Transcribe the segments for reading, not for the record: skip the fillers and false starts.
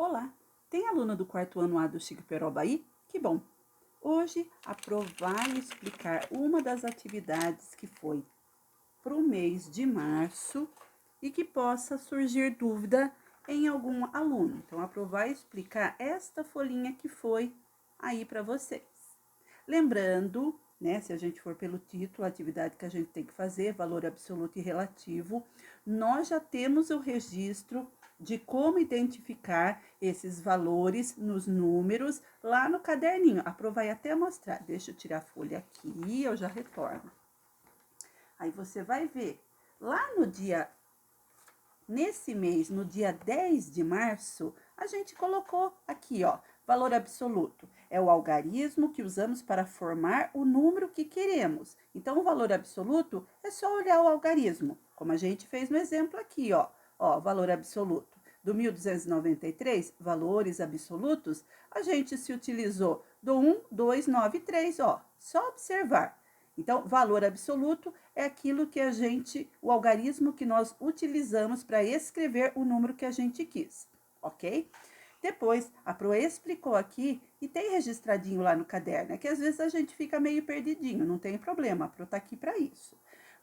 Olá, tem aluno do quarto ano A do Chico Peroba aí? Que bom! Hoje a Pro vai explicar uma das atividades que foi para o mês de março e que possa surgir dúvida em algum aluno. Então a Pro vai explicar esta folhinha que foi aí para vocês. Lembrando, né, se a gente for pelo título, a atividade que a gente tem que fazer, valor absoluto e relativo, nós já temos o registro de como identificar esses valores nos números lá no caderninho. A Pro vai até mostrar. Deixa eu tirar a folha aqui e eu já retorno. Aí você vai ver, lá no dia, nesse mês, no dia 10 de março, a gente colocou aqui, ó, valor absoluto. É o algarismo que usamos para formar o número que queremos. Então, o valor absoluto é só olhar o algarismo, como a gente fez no exemplo aqui, ó. Ó, valor absoluto. Do 1293, valores absolutos, a gente se utilizou do 1, 2, 9 e 3, ó. Só observar. Então, valor absoluto é aquilo que a gente, o algarismo que nós utilizamos para escrever o número que a gente quis, ok? Depois, a Pro explicou aqui, e tem registradinho lá no caderno, é que às vezes a gente fica meio perdidinho, não tem problema, a Pro tá aqui para isso.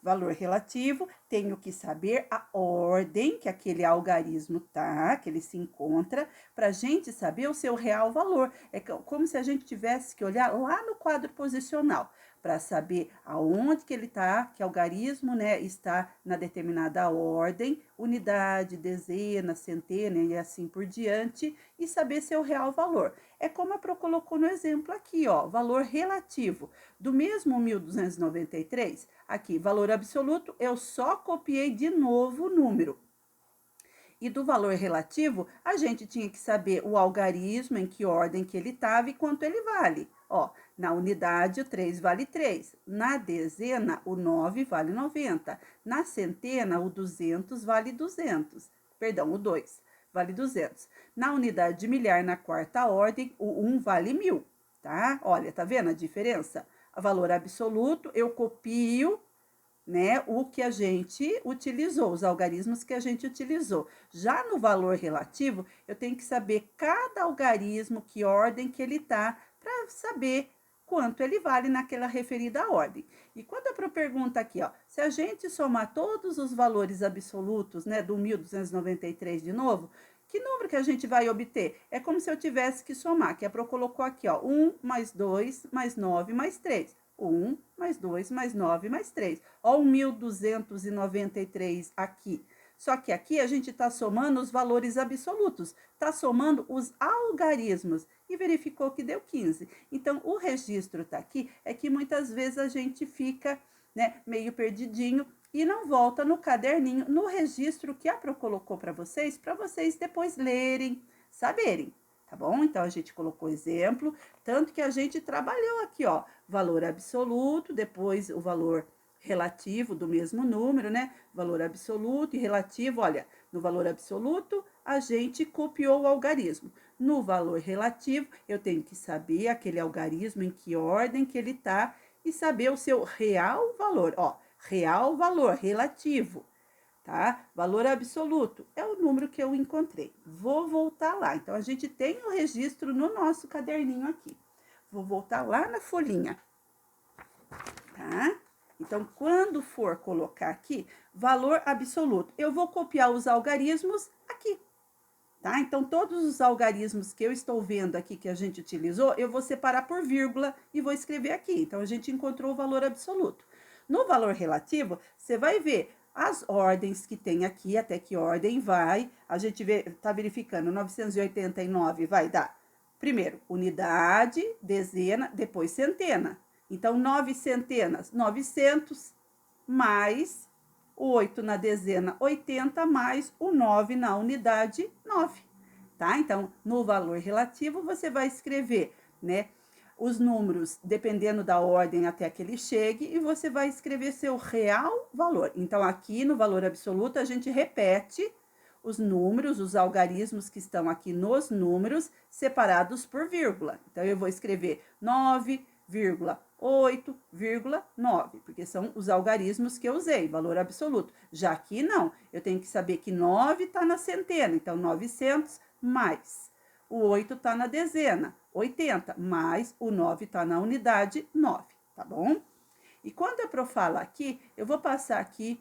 Valor relativo, tenho que saber a ordem que aquele algarismo tá, que ele se encontra, para a gente saber o seu real valor. É como se a gente tivesse que olhar lá no quadro posicional, para saber aonde que ele está, que algarismo, né, está na determinada ordem, unidade, dezena, centena e assim por diante, e saber seu real valor. É como a Pro colocou no exemplo aqui, ó, valor relativo. Do mesmo 1293, aqui, valor absoluto, eu só copiei de novo o número. E do valor relativo, a gente tinha que saber o algarismo, em que ordem que ele estava e quanto ele vale. Ó, na unidade, o 3 vale 3. Na dezena, o 9 vale 90. Na centena, o 200 vale 200. Perdão, o 2 vale 200. Na unidade de milhar, na quarta ordem, o 1 vale 1000, tá? Olha, tá vendo a diferença? O valor absoluto, eu copio, né, o que a gente utilizou, os algarismos que a gente utilizou. Já no valor relativo, eu tenho que saber cada algarismo, que ordem que ele tá, para saber quanto ele vale naquela referida ordem. E quando a Pro pergunta aqui, ó, se a gente somar todos os valores absolutos, né, do 1293 de novo, que número que a gente vai obter? É como se eu tivesse que somar, que a Pro colocou aqui, ó, 1 mais 2 mais 9 mais 3. 1 mais 2 mais 9 mais 3. Ó, o 1293 aqui. Só que aqui a gente está somando os valores absolutos, está somando os algarismos e verificou que deu 15. Então, o registro está aqui, é que muitas vezes a gente fica, né, meio perdidinho e não volta no caderninho, no registro que a Pro colocou para vocês depois lerem, saberem. Tá bom? Então, a gente colocou exemplo, tanto que a gente trabalhou aqui, ó, valor absoluto, depois o valor relativo do mesmo número, né? Valor absoluto e relativo, olha, no valor absoluto, a gente copiou o algarismo. No valor relativo, eu tenho que saber aquele algarismo, em que ordem que ele tá, e saber o seu real valor, ó, real valor relativo, tá? Valor absoluto é o número que eu encontrei. Vou voltar lá. Então, a gente tem o registro no nosso caderninho aqui. Vou voltar lá na folhinha, tá? Então, quando for colocar aqui, valor absoluto, eu vou copiar os algarismos aqui, tá? Então, todos os algarismos que eu estou vendo aqui que a gente utilizou, eu vou separar por vírgula e vou escrever aqui. Então, a gente encontrou o valor absoluto. No valor relativo, você vai ver as ordens que tem aqui, até que ordem vai. A gente tá verificando, 989 vai dar, primeiro, unidade, dezena, depois centena. Então, 9 centenas, 900, mais o 8 na dezena, 80, mais o 9 na unidade, 9. Tá? Então, no valor relativo, você vai escrever, né, os números, dependendo da ordem até que ele chegue, e você vai escrever seu real valor. Então, aqui no valor absoluto, a gente repete os números, os algarismos que estão aqui nos números, separados por vírgula. Então, eu vou escrever 9,8,9, porque são os algarismos que eu usei, valor absoluto. Já aqui, não. Eu tenho que saber que 9 está na centena, então 900 mais o 8 está na dezena, 80, mais o 9 está na unidade, 9, tá bom? E quando a Pro fala aqui, eu vou passar aqui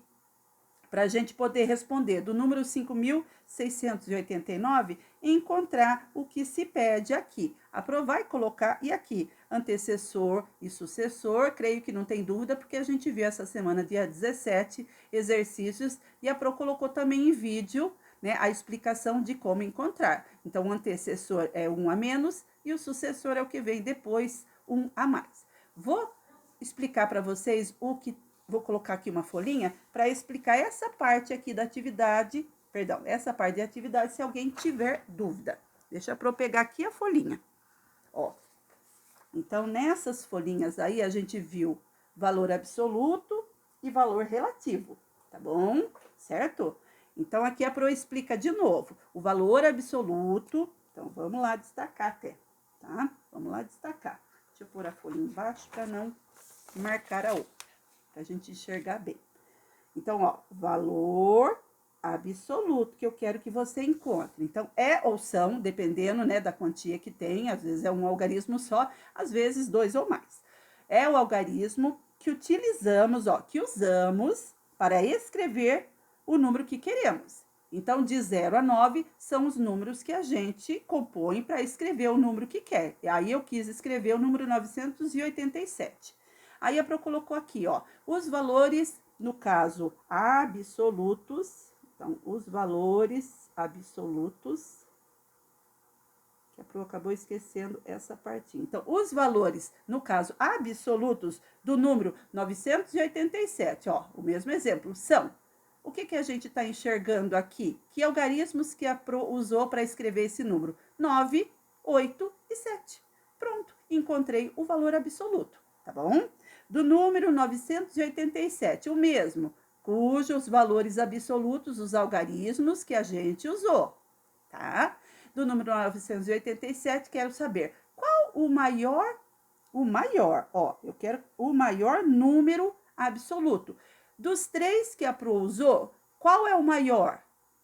para a gente poder responder do número 5.689 e encontrar o que se pede aqui. A Pro vai colocar, e aqui, antecessor e sucessor, creio que não tem dúvida, porque a gente viu essa semana, dia 17, exercícios, e a Pro colocou também em vídeo, né, a explicação de como encontrar. Então, o antecessor é um a menos e o sucessor é o que vem depois, um a mais. Vou explicar para vocês o que... Vou colocar aqui uma folhinha para explicar essa parte aqui da atividade, perdão, essa parte de atividade, se alguém tiver dúvida. Deixa eu pegar aqui a folhinha, ó. Então, nessas folhinhas aí, a gente viu valor absoluto e valor relativo, tá bom? Certo? Então, aqui a Pro explica de novo. O valor absoluto, então, vamos lá destacar até, tá? Vamos lá destacar. Deixa eu pôr a folha embaixo para não marcar a outra, pra gente enxergar bem. Então, ó, valor absoluto que eu quero que você encontre. Então, é ou são, dependendo, né, da quantia que tem, às vezes é um algarismo só, às vezes dois ou mais. É o algarismo que utilizamos, ó, que usamos para escrever o número que queremos. Então, de 0 a 9 são os números que a gente compõe para escrever o número que quer. E aí, eu quis escrever o número 987. Aí a Pro colocou aqui, ó, os valores, no caso, absolutos. Então, os valores absolutos, que a Pro acabou esquecendo essa partinha. Então, os valores, no caso, absolutos do número 987, ó, o mesmo exemplo, são... O que a gente está enxergando aqui? Que algarismos que a Pro usou para escrever esse número? 9, 8 e 7. Pronto, encontrei o valor absoluto, tá bom? Do número 987, o mesmo, cujos valores absolutos, os algarismos que a gente usou, tá? Do número 987, quero saber qual o maior, ó, eu quero o maior número absoluto. Dos três que a Pro usou, qual é o maior?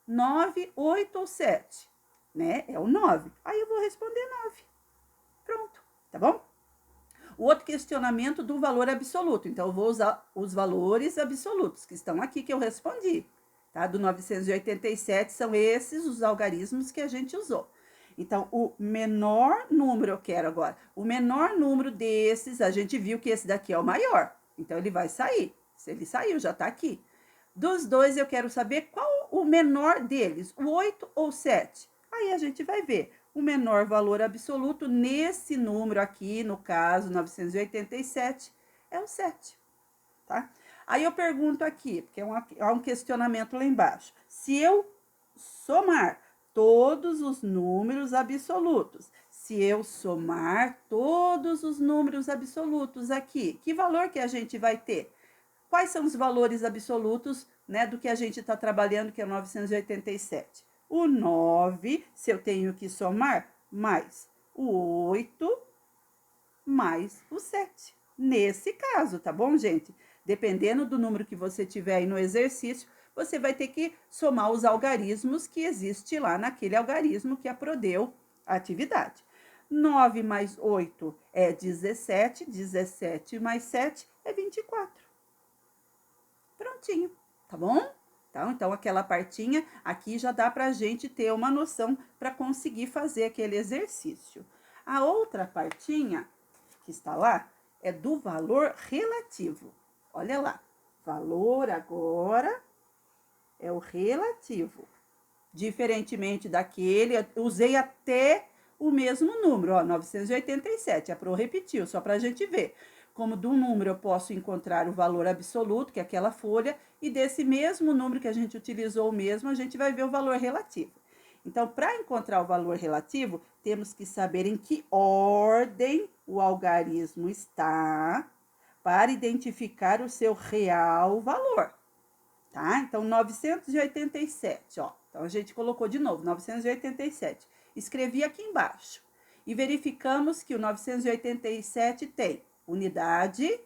9, 8 ou 7? Né? É o 9. Aí eu vou responder 9. Pronto, tá bom? O outro questionamento do valor absoluto. Então, eu vou usar os valores absolutos, que estão aqui, que eu respondi. Tá? Do 987, são esses os algarismos que a gente usou. Então, o menor número, eu quero agora, o menor número desses, a gente viu que esse daqui é o maior. Então, ele vai sair. Se ele saiu, já tá aqui. Dos dois, eu quero saber qual o menor deles, o 8 ou 7. Aí, a gente vai ver o menor valor absoluto nesse número aqui, no caso, 987, é o 7, tá? Aí, eu pergunto aqui, porque há um questionamento lá embaixo. Se eu somar todos os números absolutos, se eu somar todos os números absolutos aqui, que valor que a gente vai ter? Quais são os valores absolutos, né, do que a gente está trabalhando, que é 987? O 9, se eu tenho que somar, mais o 8, mais o 7. Nesse caso, tá bom, gente? Dependendo do número que você tiver aí no exercício, você vai ter que somar os algarismos que existe lá naquele algarismo que aprodeu a atividade. 9 mais 8 é 17, 17 mais 7 é 24. Prontinho, tá bom? Então, aquela partinha aqui já dá pra gente ter uma noção para conseguir fazer aquele exercício. A outra partinha que está lá é do valor relativo. Olha lá, valor agora é o relativo. Diferentemente daquele, eu usei até o mesmo número, ó, 987. A Pro repetiu, só pra gente ver. Como de um número eu posso encontrar o valor absoluto, que é aquela folha, e desse mesmo número que a gente utilizou o mesmo, a gente vai ver o valor relativo. Então, para encontrar o valor relativo, temos que saber em que ordem o algarismo está para identificar o seu real valor, tá? Então, 987, ó. Então, a gente colocou de novo, 987. Escrevi aqui embaixo. E verificamos que o 987 tem unidade,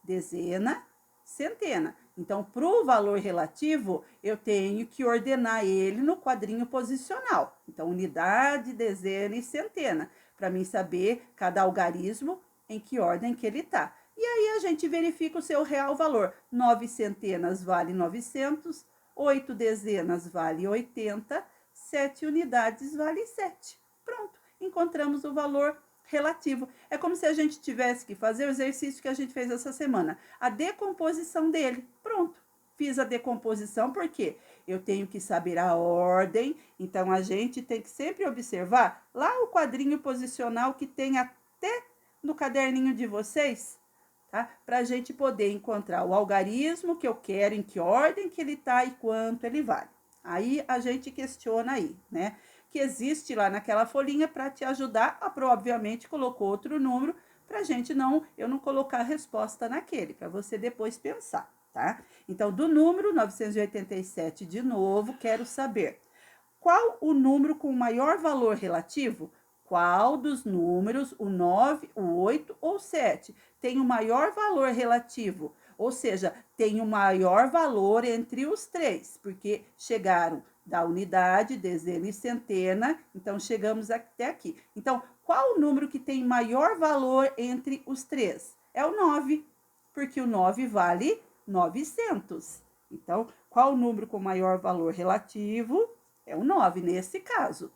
dezena, centena. Então, para o valor relativo, eu tenho que ordenar ele no quadrinho posicional. Então, unidade, dezena e centena, para mim saber cada algarismo em que ordem que ele está. E aí a gente verifica o seu real valor. 9 centenas vale 900, 8 dezenas vale 80, 7 unidades vale 7. Pronto, encontramos o valor relativo. É como se a gente tivesse que fazer o exercício que a gente fez essa semana, a decomposição dele. Pronto, fiz a decomposição porque eu tenho que saber a ordem, então a gente tem que sempre observar lá o quadrinho posicional que tem até no caderninho de vocês, tá? Para a gente poder encontrar o algarismo que eu quero, em que ordem que ele está e quanto ele vale. Aí a gente questiona aí, né? Que existe lá naquela folhinha para te ajudar. A Pro, obviamente, colocou outro número para eu não colocar a resposta naquele, para você depois pensar, tá? Então, do número 987, de novo, quero saber qual o número com maior valor relativo? Qual dos números, o 9, o 8 ou 7, tem o maior valor relativo? Ou seja, tem o maior valor entre os três, porque chegaram da unidade, dezena e centena, então chegamos até aqui. Então, qual o número que tem maior valor entre os três? É o 9, porque o 9 vale 900. Então, qual o número com maior valor relativo? É o 9 nesse caso,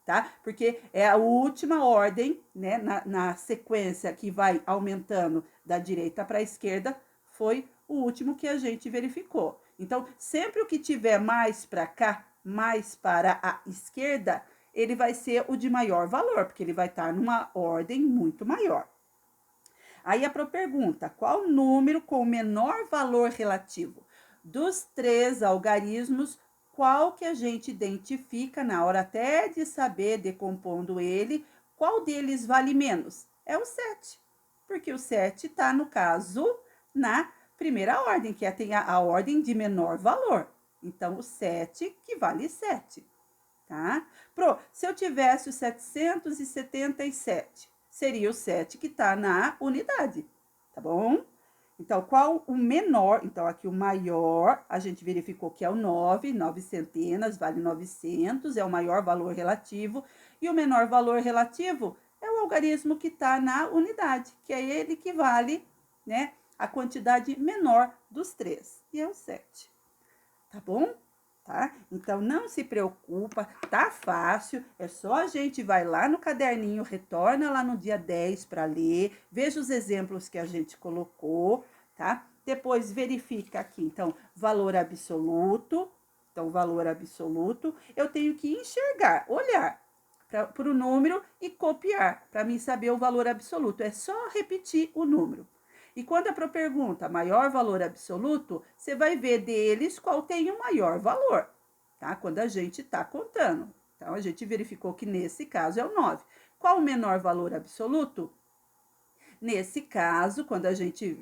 tá? Porque é a última ordem, né, na sequência que vai aumentando da direita para a esquerda, foi o último que a gente verificou. Então, sempre o que tiver mais para cá, mais para a esquerda, ele vai ser o de maior valor, porque ele vai estar numa ordem muito maior. Aí a pergunta, qual número com o menor valor relativo? Dos três algarismos, qual que a gente identifica na hora até de saber, decompondo ele, qual deles vale menos? É o 7, porque o 7 está, no caso, na primeira ordem, que tem a ordem de menor valor. Então, o 7 que vale 7, tá? Pro, se eu tivesse o 777, seria o 7 que está na unidade, tá bom? Então, qual o menor? Então, aqui o maior, a gente verificou que é o 9, 9 centenas, vale 900, é o maior valor relativo. E o menor valor relativo é o algarismo que está na unidade, que é ele que vale, né, a quantidade menor dos três, e é o 7. Tá bom? Tá? Então, não se preocupa, tá fácil, é só a gente vai lá no caderninho, retorna lá no dia 10 para ler, veja os exemplos que a gente colocou, tá? Depois verifica aqui, então, valor absoluto. Então, valor absoluto, eu tenho que enxergar, olhar para o número e copiar, para mim saber o valor absoluto. É só repetir o número. E quando é para pergunta maior valor absoluto, você vai ver deles qual tem o maior valor, tá? Quando a gente está contando. Então, a gente verificou que nesse caso é o 9. Qual o menor valor absoluto? Nesse caso, quando a gente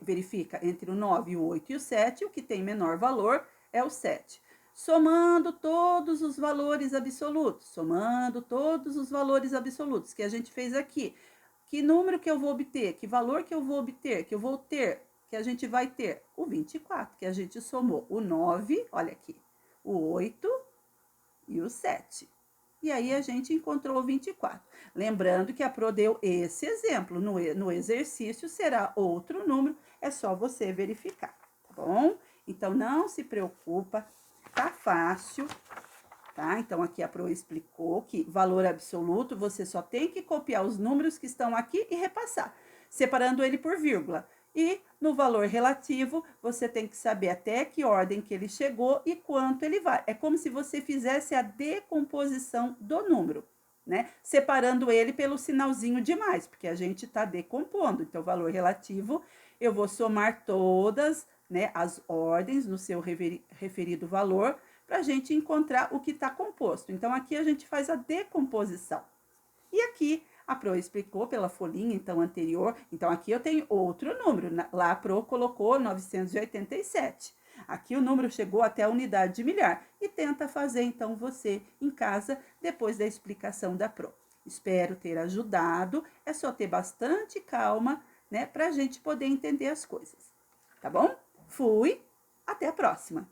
verifica entre o 9, o 8 e o 7, o que tem menor valor é o 7. Somando todos os valores absolutos, somando todos os valores absolutos que a gente fez aqui, que número que eu vou obter? Que valor que eu vou obter? Que eu vou ter? Que a gente vai ter? O 24, que a gente somou o 9, olha aqui, o 8 e o 7. E aí a gente encontrou o 24. Lembrando que a Pro deu esse exemplo. No exercício será outro número, é só você verificar, tá bom? Então não se preocupa, tá fácil. Tá? Então, aqui a Pro explicou que valor absoluto, você só tem que copiar os números que estão aqui e repassar, separando ele por vírgula. E no valor relativo, você tem que saber até que ordem que ele chegou e quanto ele vale. É como se você fizesse a decomposição do número, né? Separando ele pelo sinalzinho de mais, porque a gente está decompondo. Então, valor relativo, eu vou somar todas, né, as ordens no seu referido valor, para a gente encontrar o que está composto. Então, aqui a gente faz a decomposição. E aqui a Pro explicou pela folhinha, então, anterior. Então, aqui eu tenho outro número. Lá a Pro colocou 987. Aqui o número chegou até a unidade de milhar. E tenta fazer, então, você em casa, depois da explicação da Pro. Espero ter ajudado. É só ter bastante calma, né, para a gente poder entender as coisas. Tá bom? Fui! Até a próxima!